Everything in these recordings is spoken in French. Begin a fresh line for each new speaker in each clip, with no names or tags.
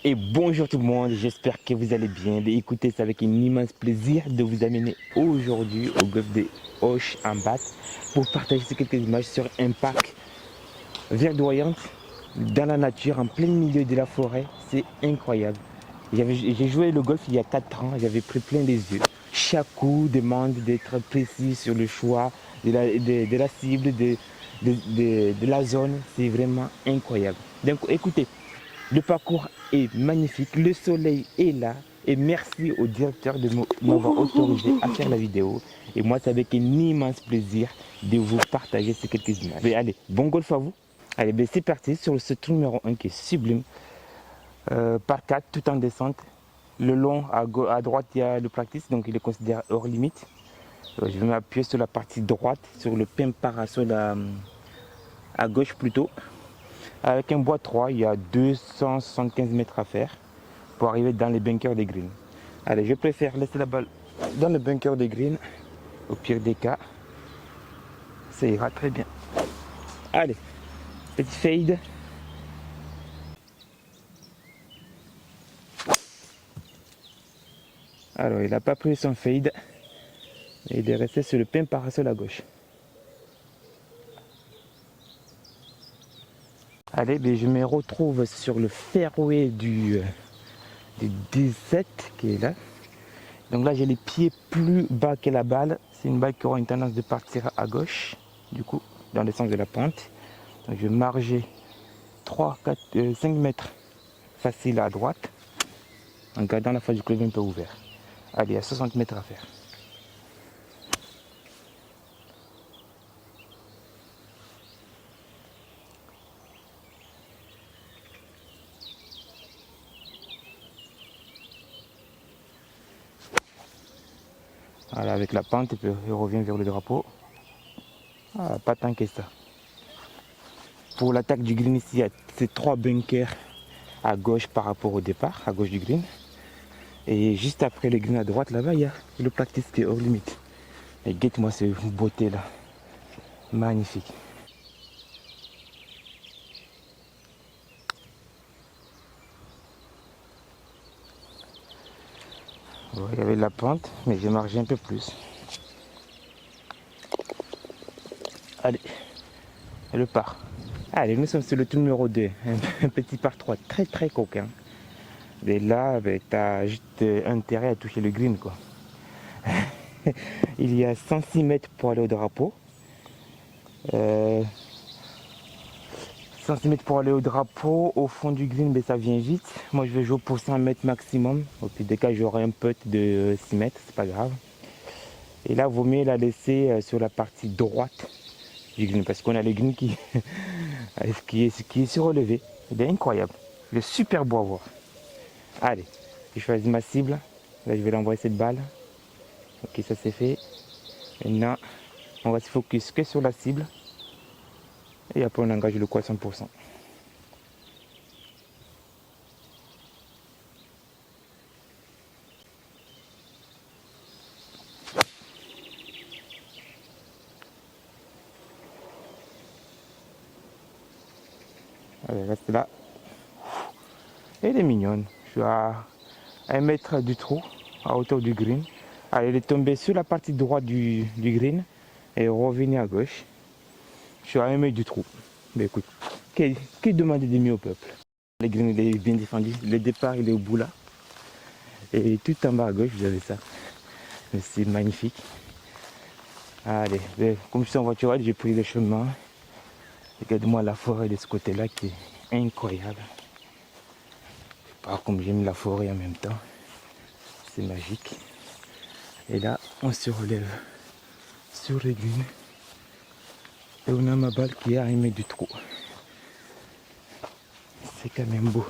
Et bonjour tout le monde, j'espère que vous allez bien. Écoutez, c'est avec un immense plaisir de vous amener aujourd'hui au golfe de Auch en Bath pour partager quelques images sur un parc verdoyant dans la nature, en plein milieu de la forêt. C'est incroyable. J'ai joué le golf il y a 4 ans, j'avais pris plein les yeux. Chaque coup demande d'être précis sur le choix de la cible, de la zone. C'est vraiment incroyable. Donc écoutez, le parcours est magnifique, le soleil est là et merci au directeur de m'avoir autorisé à faire la vidéo. Et moi, c'est avec un immense plaisir de vous partager ces quelques images. Mais allez, bon golf à vous. Allez, ben c'est parti sur ce tour numéro 1 qui est sublime. Par 4, tout en descente. Le long, à droite, il y a le practice, donc il est considéré hors limite. Je vais m'appuyer sur la partie droite, sur le pin parasol à gauche plutôt. Avec un bois 3, il y a 275 mètres à faire pour arriver dans les bunkers des greens. Allez, je préfère laisser la balle dans le bunker des greens. Au pire des cas, ça ira très bien. Allez, petit fade. Alors, il n'a pas pris son fade. Il est resté sur le pin parasol à gauche. Allez, ben je me retrouve sur le fairway du 17 qui est là. Donc là, j'ai les pieds plus bas que la balle. C'est une balle qui aura une tendance de partir à gauche, du coup, dans le sens de la pente. Donc je vais marger 3, 4, 5 mètres facile à droite, en gardant la face du club un peu ouvert. Allez, il y a 60 mètres à faire. Voilà, avec la pente, il revient vers le drapeau. Ah, pas tant que ça. Pour l'attaque du green ici, il y a ces 3 bunkers à gauche par rapport au départ, à gauche du green. Et juste après le green à droite, là-bas, il y a le practice qui est hors limite. Et guette-moi cette beauté là. Magnifique. Ouais, il y avait de la pente, mais j'ai margé un peu plus. Allez, le par. Allez, nous sommes sur le tour numéro 2. Un petit par 3 très très coquin. Et là, ben, tu as juste intérêt à toucher le green, quoi. Il y a 106 mètres pour aller au drapeau. 106 mètres pour aller au drapeau. Au fond du green, ben, ça vient vite. Moi, je vais jouer pour 100 mètres maximum. Au pire des cas, j'aurai un putt de 6 mètres, c'est pas grave. Et là, il vaut mieux la laisser sur la partie droite du green parce qu'on a le green qui est surrelevé. Il est incroyable. Il est super beau à voir. Allez, je choisis ma cible. Là, je vais l'envoyer cette balle. Ok, ça c'est fait. Maintenant, on va se focus que sur la cible. Et après, on engage le coup à 100%. Allez, reste là. Elle est mignonne. Je suis à 1 mètre du trou, à hauteur du green. Allez, elle est tombée sur la partie droite du green et revenir à gauche. Je suis à 1 mètre du trou. Mais écoute, qui demande de mieux au peuple? Le green il est bien défendu. Le départ il est au bout là. Et tout en bas à gauche, vous avez ça. C'est magnifique. Allez, comme je suis en voiture, j'ai pris le chemin. Regarde-moi la forêt de ce côté-là qui est incroyable. Par comme j'aime la forêt en même temps. C'est magique. Et là, on se relève sur les dunes. Et on a ma balle qui est à 1 mètre du trou. C'est quand même beau.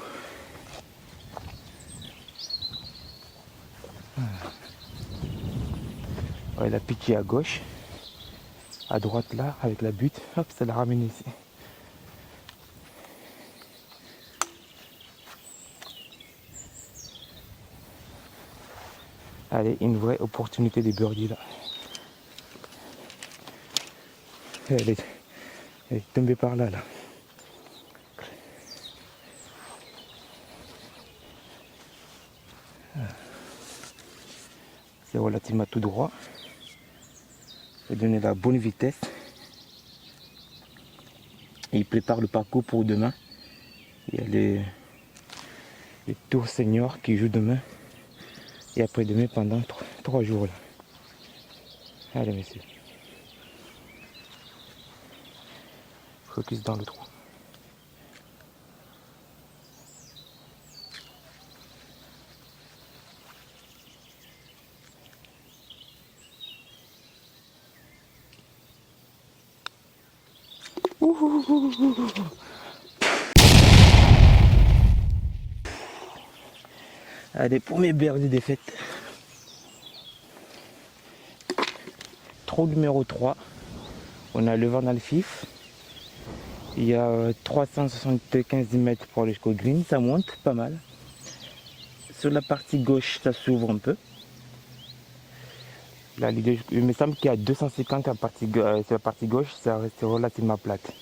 Ouais, la pitch est à gauche. À droite là, avec la butte. Hop, ça la ramène ici. Allez, une vraie opportunité de birdie là. Elle est tombée par là, là. C'est relativement tout droit. Je vais donner la bonne vitesse. Et il prépare le parcours pour demain. Il y a les tours seniors qui jouent demain. Et après-demain pendant 3 jours là. Allez messieurs. Focus dans le trou. Allez, premier birdie des fêtes. Trou numéro 3. On a le vent dans le fif. Il y a 375 mètres pour aller jusqu'au green. Ça monte pas mal. Sur la partie gauche, ça s'ouvre un peu. Là, il me semble qu'il y a 250 sur la partie gauche. Ça reste relativement plate.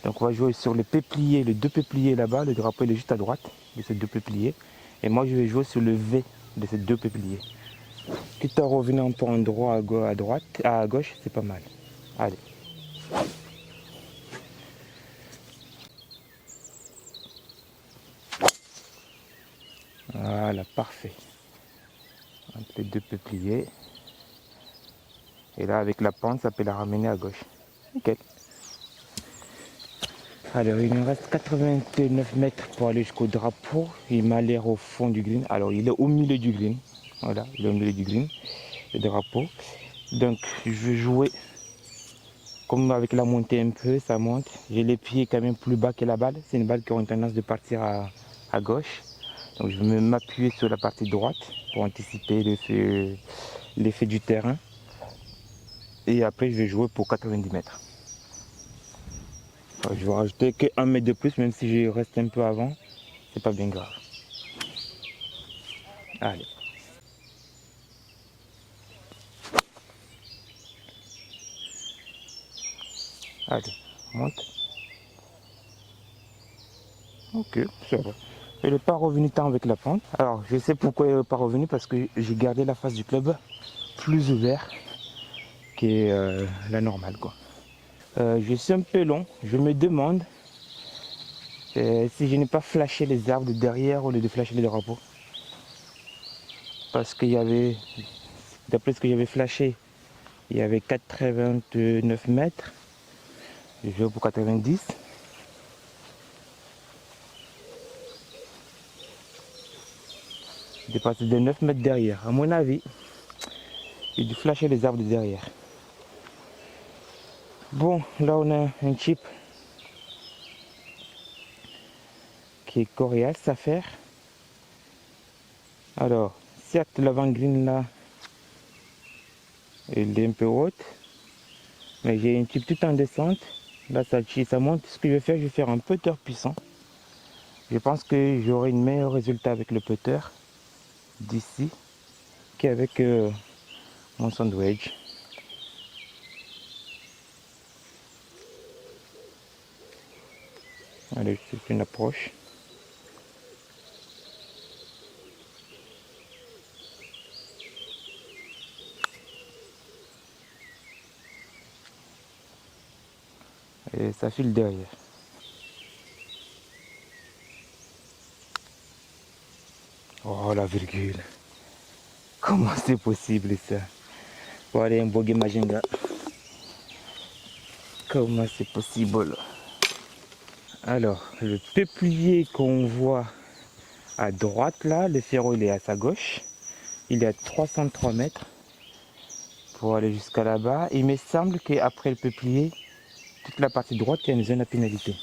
Donc on va jouer sur le peuplier, les 2 peupliers là-bas. Le drapeau il est juste à droite de ces 2 peupliers. Et moi je vais jouer sur le V de ces 2 peupliers. Quitte à revenir un peu en droit à droite, à gauche, c'est pas mal. Allez. Voilà, parfait. Entre les 2 peupliers. Et là avec la pente, ça peut la ramener à gauche. Nickel. Alors il nous reste 89 mètres pour aller jusqu'au drapeau. Il m'a l'air au fond du green. Alors il est au milieu du green. Voilà, il est au milieu du green. Le drapeau. Donc je vais jouer comme avec la montée un peu, ça monte. J'ai les pieds quand même plus bas que la balle. C'est une balle qui a une tendance de partir à gauche. Donc je vais m'appuyer sur la partie droite pour anticiper l'effet du terrain. Et après je vais jouer pour 90 mètres. Je vais rajouter que 1 mètre de plus, même si je reste un peu avant. C'est pas bien grave. Allez. Allez, monte. Ok, ça va. Il n'est pas revenu tant avec la pente. Alors, je sais pourquoi il n'est pas revenu, parce que j'ai gardé la face du club plus ouverte que la normale, quoi. Je suis un peu long. Je me demande si je n'ai pas flashé les arbres de derrière au lieu de flasher les drapeaux. Parce qu'il y avait, d'après ce que j'avais flashé, il y avait 89 mètres. Je vais pour 90. Dépassé de 9 mètres derrière. À mon avis, j'ai dû flasher les arbres de derrière. Bon, là on a un chip qui est coriace à faire. Alors, certes l'avant-green là, elle est un peu haute, mais j'ai une chip tout en descente. Là ça monte. Ce que je vais faire un putter puissant. Je pense que j'aurai un meilleur résultat avec le putter d'ici qu'avec mon sandwich. Allez, c'est une approche. Et ça file derrière. Oh la virgule. Comment c'est possible ça? Bon allez, un bogey Majinga. Comment c'est possible? Alors, le peuplier qu'on voit à droite là, le ferro il est à sa gauche. Il est à 303 mètres pour aller jusqu'à là-bas. Il me semble qu'après le peuplier, toute la partie droite, il y a une zone à pénalité.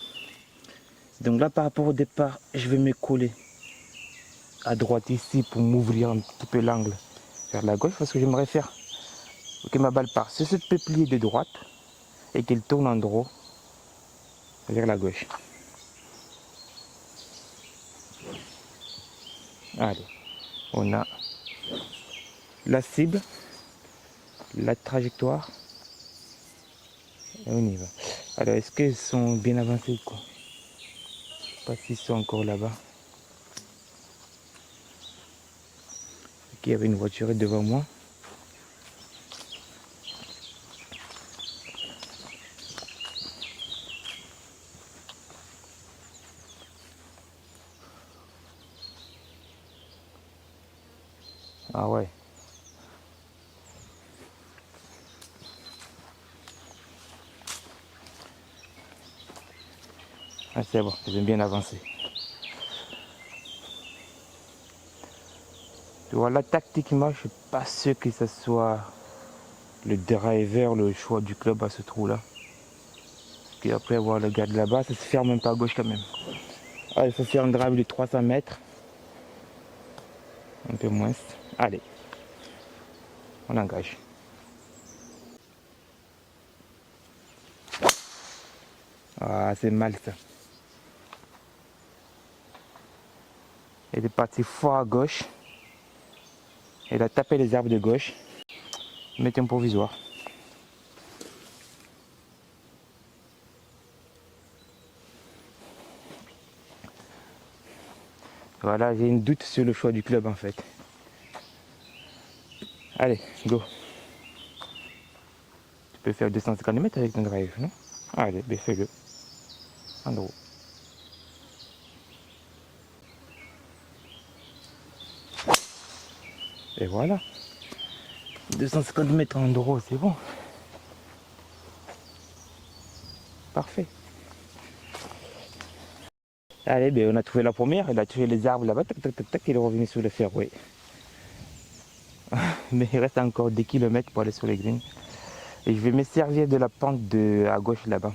Donc là, par rapport au départ, je vais me coller à droite ici pour m'ouvrir un petit peu l'angle vers la gauche parce que j'aimerais faire que ma balle parte sur ce peuplier de droite et qu'elle tourne en droit vers la gauche. Allez, on a la cible, la trajectoire et on y va. Alors, est-ce qu'ils sont bien avancés ou quoi? Je sais pas s'ils sont encore là-bas. qu'il y avait une voiture devant moi. Ah ouais. Ah c'est bon, j'aime bien avancer. Voilà, tactiquement, je suis pas sûr que ce soit le driver, le choix du club à ce trou-là. Puis après, voir le gars de là-bas, ça se ferme même pas à gauche quand même. Ah, il faut faire un drive de 300 mètres. Un peu moins. Allez, on engage. Ah, c'est mal ça. Elle est partie fort à gauche. Elle a tapé les arbres de gauche. Mettez un provisoire. Voilà, j'ai une doute sur le choix du club en fait. Allez, go. Tu peux faire 250 mètres avec ton drive, non? Allez, ben fais-le. En gros. Et voilà. 250 mètres en draw, c'est bon. Parfait. Allez, ben on a trouvé la première. Elle a tué les arbres là-bas. Tac, tac, tac, tac. Il est revenu sur le fairway. Mais il reste encore des kilomètres pour aller sur les greens. Et je vais me servir de la pente à gauche là-bas.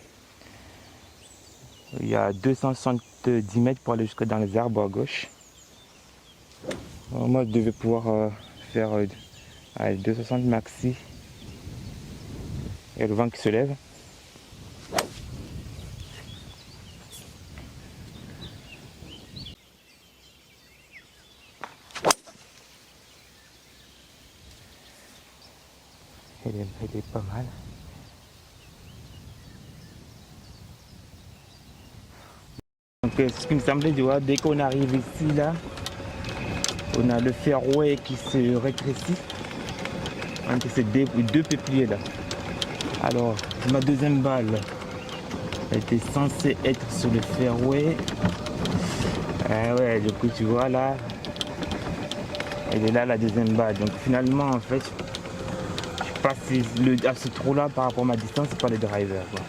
Il y a 270 mètres pour aller jusque dans les arbres à gauche. Moi, je devais pouvoir faire 260 maxi. Et le vent qui se lève. Elle est pas mal. Donc, ce qui me semblait, tu vois, dès qu'on arrive ici, là, on a le fairway qui se rétrécit entre ces deux peupliers là. Alors, ma deuxième balle était censée être sur le fairway. Ah ouais, du coup, tu vois là, elle est là la deuxième balle. Donc finalement, en fait, je passe à ce trou là par rapport à ma distance, c'est pas le driver, quoi.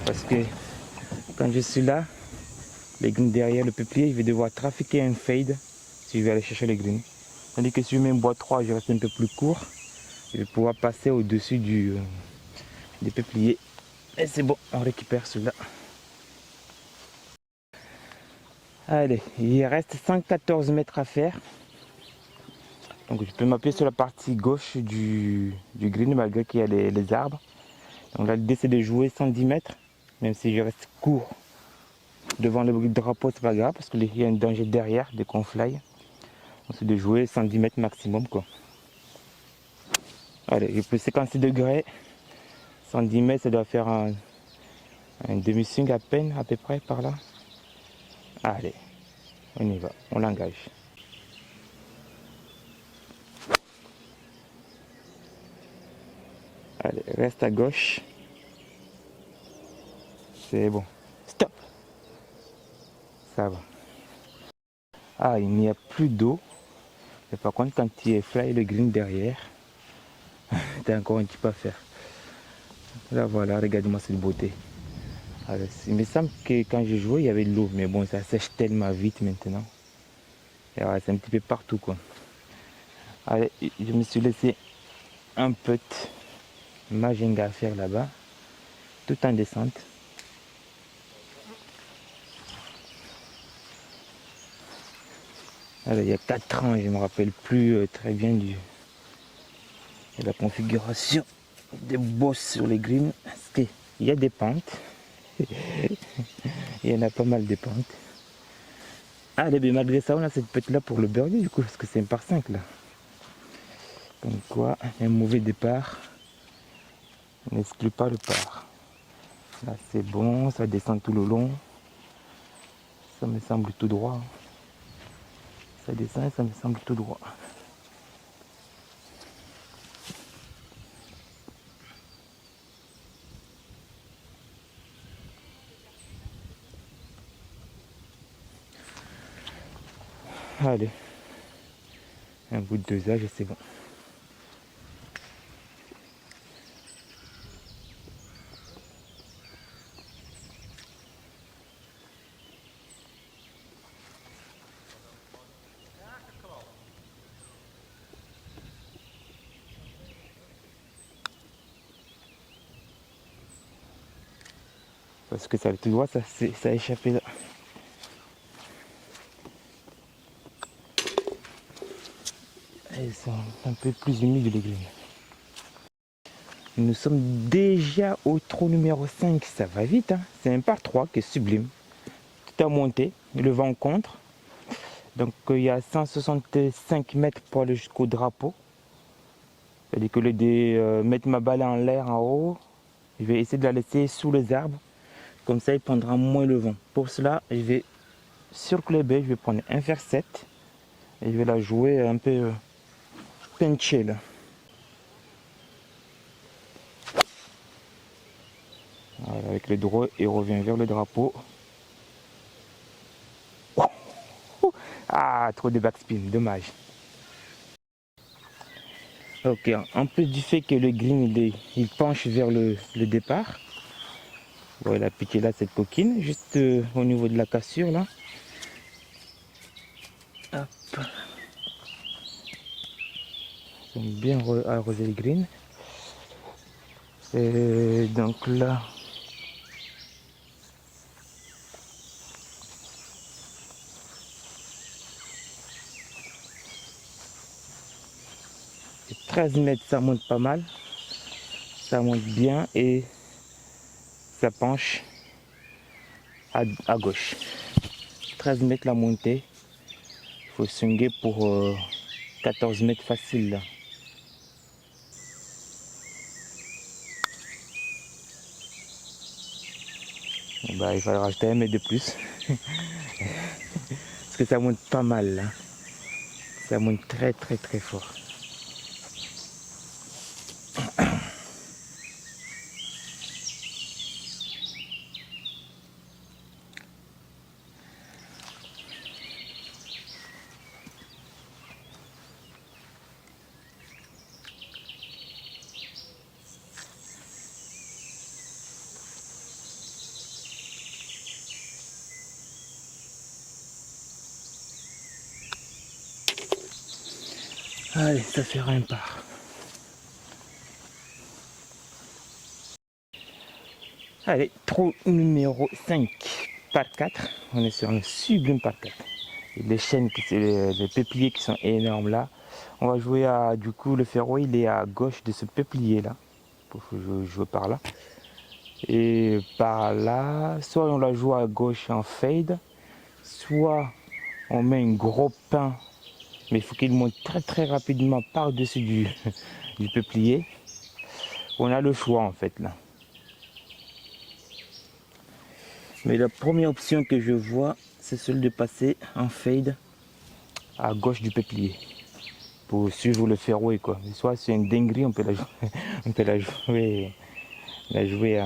Parce que quand je suis là, les greens derrière le peuplier, je vais devoir trafiquer un fade si je vais aller chercher les greens. Tandis que si je mets un bois 3, je reste un peu plus court. Je vais pouvoir passer au-dessus des peupliers. Et c'est bon, on récupère celui-là. Allez, il reste 114 mètres à faire. Donc je peux m'appuyer sur la partie gauche du green malgré qu'il y a les arbres. Donc là, l'idée c'est de jouer 110 mètres, même si je reste court devant le drapeau, c'est pas grave parce qu'il y a un danger derrière de qu'on fly. Donc c'est de jouer 110 mètres maximum, quoi. Allez, j'ai plus 56 degrés. 110 mètres, ça doit faire un demi-swing à peine, à peu près par là. Allez, on y va, on l'engage. Allez, reste à gauche. C'est bon. Stop. Ça va. Ah, il n'y a plus d'eau. Mais par contre, quand tu es fly le green derrière, tu as encore un petit peu à faire. Là, voilà, regarde-moi cette beauté. Alors, il me semble que quand j'ai joué, il y avait de l'eau. Mais bon, ça sèche tellement vite maintenant. Ouais, c'est un petit peu partout, quoi. Allez, je me suis laissé un peu de Majenga à faire là-bas, tout en descente. Alors, il y a 4 ans, je ne me rappelle plus très bien de la configuration des bosses sur les greens. Parce qu'il y a des pentes. Il y en a pas mal de pentes. Allez, mais malgré ça, on a cette pète là pour le birdie du coup, parce que c'est un par 5 là. Comme quoi, un mauvais départ n'exclut pas le par. Là, c'est bon, ça descend tout le long. Ça me semble tout droit. Ça descend et ça me semble tout droit. Allez, un bout de dosage et c'est bon. Parce que ça, tu vois, ça a échappé là. Et ils sont un peu plus humides les graines. Nous sommes déjà au trou numéro 5, ça va vite, hein. C'est un par 3 qui est sublime. Tout a monté, le vent contre. Donc il y a 165 mètres pour aller jusqu'au drapeau. C'est-à-dire que le de mettre ma balle en l'air en haut, je vais essayer de la laisser sous les arbres. Comme ça, il prendra moins le vent. Pour cela, je vais sur clubber, je vais prendre un fer 7 et je vais la jouer un peu penchée là. Voilà, avec le droit, il revient vers le drapeau. Ah, trop de backspin, dommage. Ok, en plus du fait que le green il penche vers le départ, bon, il a piqué là cette coquine, juste au niveau de la cassure là. Hop. Ils ont bien arrosé le green. Et donc là, c'est 13 mètres, ça monte pas mal. Ça monte bien et ça penche à gauche. 13 mètres la montée. Il faut swinguer pour 14 mètres facile là. Bah, il fallait rajouter 1 mètre de plus. Parce que ça monte pas mal là. Ça monte très très très fort. Allez, ça fera un par. Allez, trou numéro 5 par 4. On est sur un sublime par 4. Et les chênes, les peupliers qui sont énormes là. On va jouer à, du coup, le ferro, il est à gauche de ce peuplier là. Pour jouer par là. Et par là, soit on la joue à gauche en fade, soit on met un gros pin, mais il faut qu'il monte très très rapidement par-dessus du peuplier. On a le choix en fait là. Mais la première option que je vois, c'est celle de passer en fade à gauche du peuplier pour suivre le fairway quoi. Soit c'est une dinguerie, on peut la jouer, on peut la jouer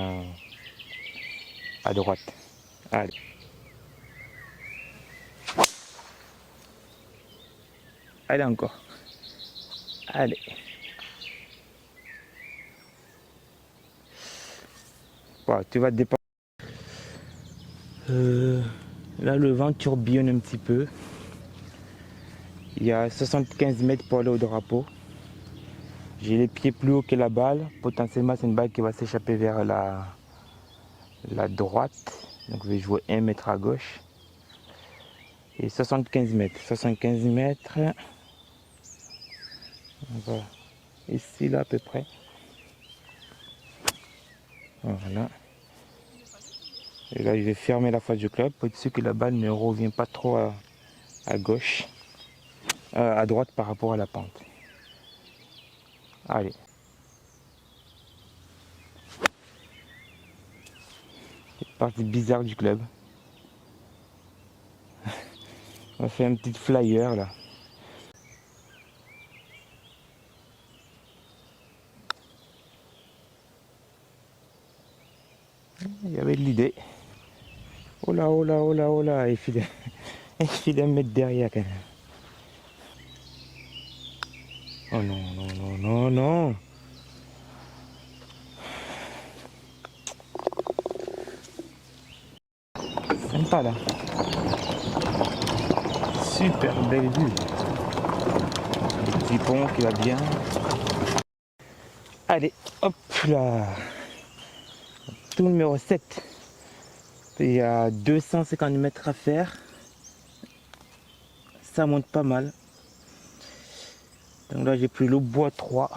à droite. Allez. Allez encore. Allez. Voilà, tu vas dépendre. Là, le vent tourbillonne un petit peu. Il y a 75 mètres pour aller au drapeau. J'ai les pieds plus haut que la balle. Potentiellement, c'est une balle qui va s'échapper vers la droite. Donc, je vais jouer 1 mètre à gauche. Et 75 mètres. 75 mètres. On va ici, là, à peu près. Voilà. Et là, je vais fermer la face du club pour être sûr que la balle ne revient pas trop à gauche. À droite par rapport à la pente. Allez. Partie bizarre du club. On va faire un petit flyer là. Il y avait de l'idée. Oh là, oh là, oh là, oh là. Il file 1 mètre derrière quand même. Oh non, non, non, non, non. Sympa là. Super belle vue. Le petit pont qui va bien. Allez, hop là. Tour numéro 7. Il y a 250 mètres à faire. Ça monte pas mal. Donc là j'ai pris le bois 3.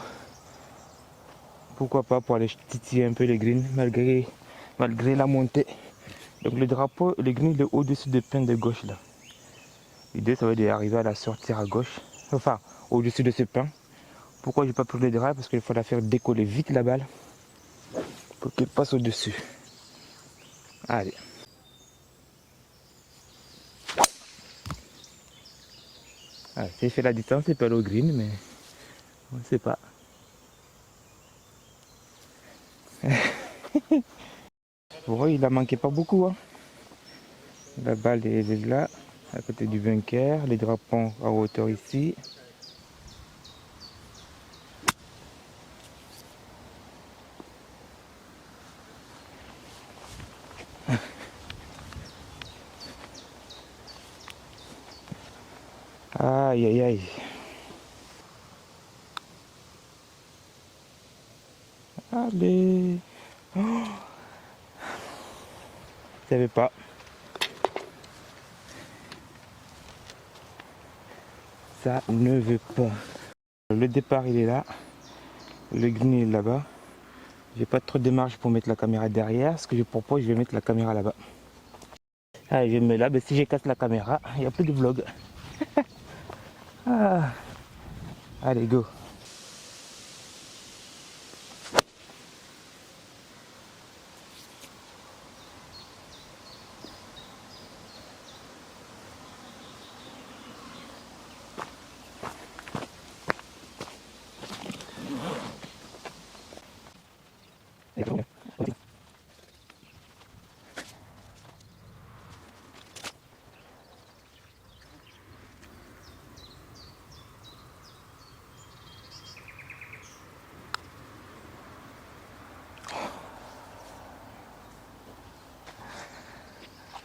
Pourquoi pas pour aller titiller un peu les greens malgré la montée. Donc le drapeau, le green il est au-dessus de pin de gauche là. L'idée ça va être d'arriver à la sortir à gauche. Enfin au-dessus de ce pin. Pourquoi j'ai pas pris le drapeau? Parce qu'il faut la faire décoller vite la balle. Pour qu'elle passe au-dessus. Allez. Ah, si elle fait la distance, c'est pas le green, mais on ne sait pas. Bon, il a manqué pas beaucoup. Hein. La balle est là, à côté du bunker. Les drapons à hauteur ici. Aïe, aïe, aïe. Allez. Oh, je savais pas. Ça ne veut pas. Le départ, il est là. Le green est là-bas. J'ai pas trop de marge pour mettre la caméra derrière. Ce que je propose, je vais mettre la caméra là-bas. Allez, je me là. Mais si je casse la caméra, il n'y a plus de vlog. Ah. Allez, go.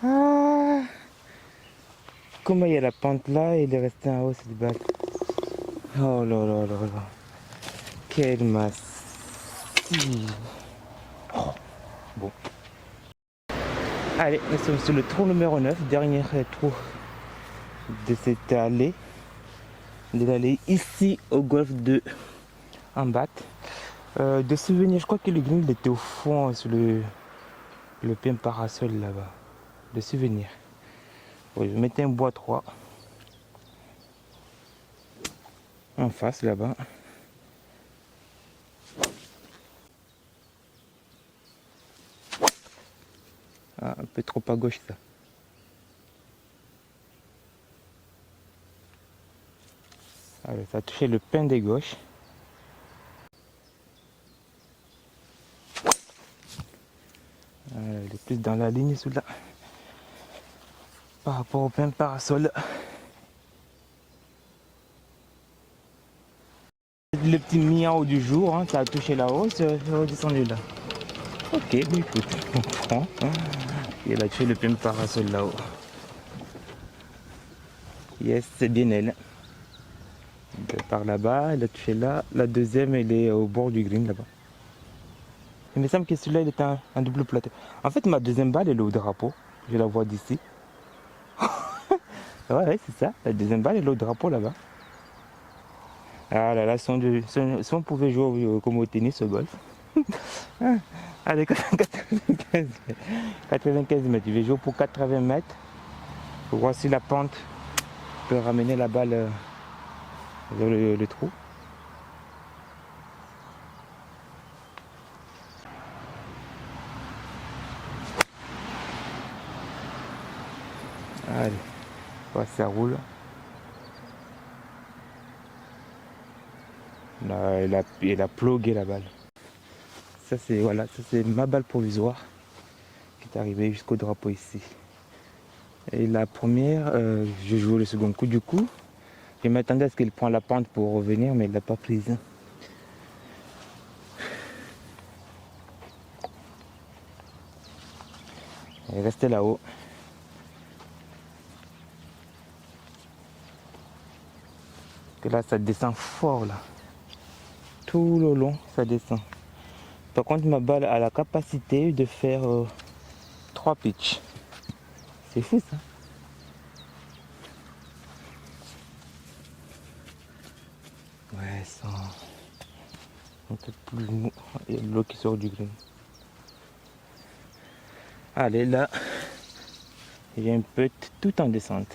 Ah. Comment il y a la pente là et il est resté en haut cette balle. Oh là là là là. Quelle masse. Oh. Bon. Allez, nous sommes sur le trou numéro 9, dernier trou de cette allée. De l'allée ici au golfe de Ambat. De souvenir, je crois que le green il était au fond sur le pin parasol là-bas. De souvenir. Oui, je mettais un bois 3 en face là-bas. Ah, un peu trop à gauche ça. Alors, ça a touché le pin de gauche. Il est plus dans la ligne sous là. Par rapport au pin parasol. Le petit miaou du jour, hein, ça a touché là-haut, c'est redescendu là. Ok, mais écoute, on prend. Hein. Il a touché le pin parasol là-haut. Yes, c'est bien elle. Par là-bas, il a touché là. La deuxième, elle est au bord du green là-bas. Il me semble que celui-là, il est un double plateau. En fait, ma deuxième balle, elle est au drapeau. Je la vois d'ici. Ouais, c'est ça. La deuxième balle, elle est au drapeau là-bas. Ah là là, si on pouvait jouer comme au tennis, au golf. Allez, 95 mètres. 95 mètres. Je vais jouer pour 80 mètres. Pour voir si la pente peut ramener la balle vers le trou. Allez, ouais, ça roule. Là, elle a plogué la balle. Ça c'est voilà, ça c'est ma balle provisoire qui est arrivée jusqu'au drapeau ici. Et la première, je joue le second coup du coup. Je m'attendais à ce qu'il prenne la pente pour revenir, mais il l'a pas prise. Il est resté là-haut. Et là, ça descend fort là. Tout le long, ça descend. Par contre, ma balle a la capacité de faire 3 pitchs. C'est fou ça. Ouais, ça. Un peu plus mou. Il y a de l'eau qui sort du green. Allez, là, il y a un putt tout en descente.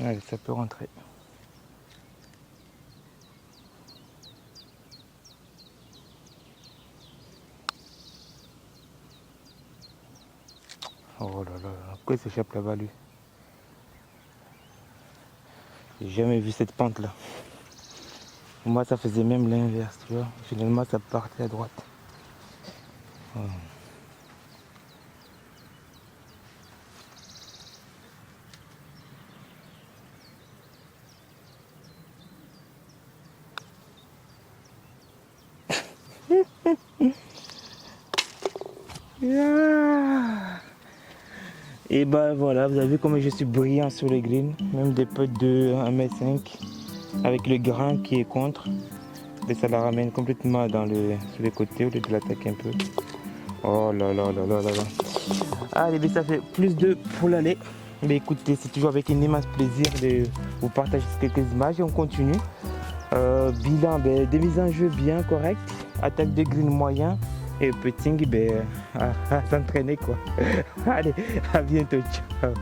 Allez, ça peut rentrer. Oh là là, pourquoi il s'échappe là-bas lui? J'ai jamais vu cette pente là. Moi ça faisait même l'inverse, tu vois. Finalement ça partait à droite. Oh. Et bah voilà, vous avez vu comment je suis brillant sur le green, même des putts de 1m5 avec le grain qui est contre. Et ça la ramène complètement sur les côtés au lieu de l'attaquer un peu. Oh là là là là là là. Allez, mais ça fait plus de pour l'aller. Mais écoutez, c'est toujours avec un immense plaisir de vous partager quelques images et on continue. Bilan, des mises en jeu bien correctes, attaque de green moyen et putting, à s'entraîner quoi. Allez, à bientôt, ciao.